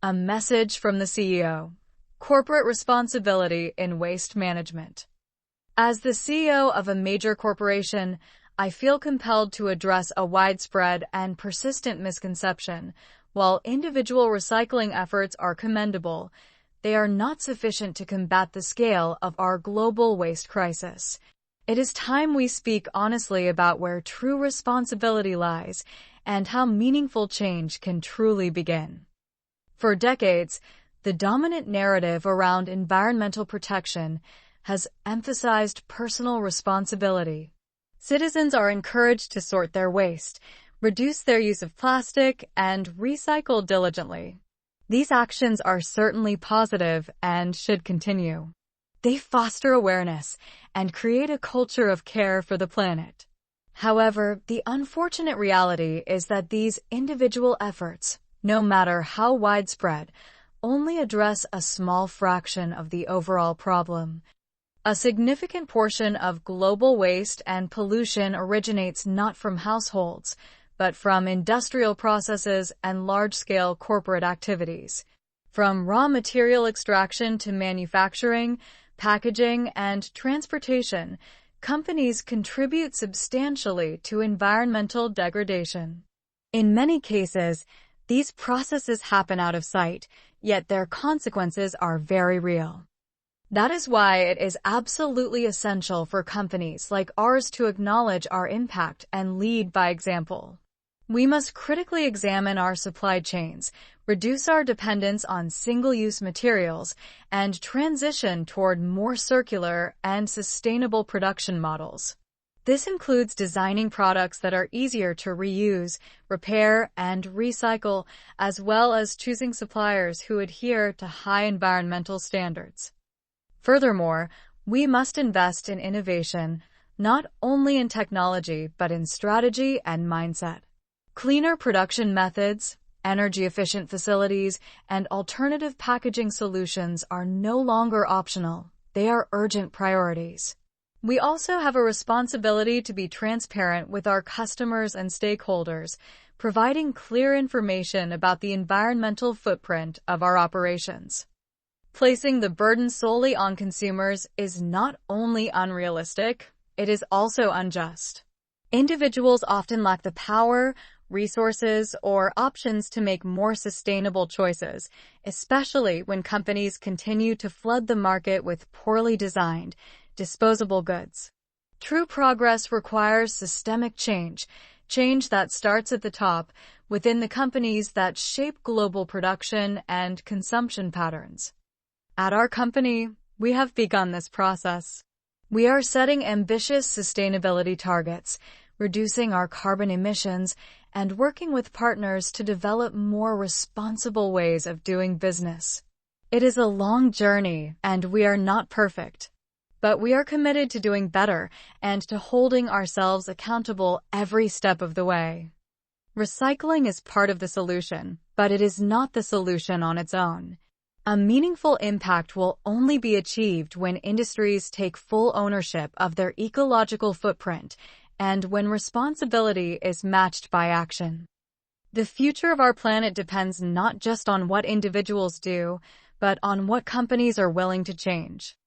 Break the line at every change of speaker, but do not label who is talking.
A message from the CEO. Corporate responsibility in waste management. As the CEO of a major corporation, I feel compelled to address a widespread and persistent misconception. While individual recycling efforts are commendable, they are not sufficient to combat the scale of our global waste crisis. It is time we speak honestly about where true responsibility lies and how meaningful change can truly begin. For decades, the dominant narrative around environmental protection has emphasized personal responsibility. Citizens are encouraged to sort their waste, reduce their use of plastic, and recycle diligently. These actions are certainly positive and should continue. They foster awareness and create a culture of care for the planet. However, the unfortunate reality is that these individual efforts, no matter how widespread, only address a small fraction of the overall problem. A significant portion of global waste and pollution originates not from households, but from industrial processes and large-scale corporate activities. From raw material extraction to manufacturing, packaging, and transportation, companies contribute substantially to environmental degradation. In many cases, these processes happen out of sight, yet their consequences are very real. That is why it is absolutely essential for companies like ours to acknowledge our impact and lead by example. We must critically examine our supply chains, reduce our dependence on single-use materials, and transition toward more circular and sustainable production models. This includes designing products that are easier to reuse, repair, and recycle, as well as choosing suppliers who adhere to high environmental standards. Furthermore, we must invest in innovation, not only in technology but in strategy and mindset. Cleaner production methods, energy-efficient facilities, and alternative packaging solutions are no longer optional. They are urgent priorities. We also have a responsibility to be transparent with our customers and stakeholders, providing clear information about the environmental footprint of our operations. Placing the burden solely on consumers is not only unrealistic, it is also unjust. Individuals often lack the power, resources, or options to make more sustainable choices, especially when companies continue to flood the market with poorly designed, disposable goods. True progress requires systemic change that starts at the top, within the companies that shape global production and consumption patterns. At our company, we have begun this process. We are setting ambitious sustainability targets, reducing our carbon emissions, and working with partners to develop more responsible ways of doing business. It is a long journey, and we are not perfect. But we are committed to doing better and to holding ourselves accountable every step of the way. Recycling is part of the solution, but it is not the solution on its own. A meaningful impact will only be achieved when industries take full ownership of their ecological footprint and when responsibility is matched by action. The future of our planet depends not just on what individuals do, but on what companies are willing to change.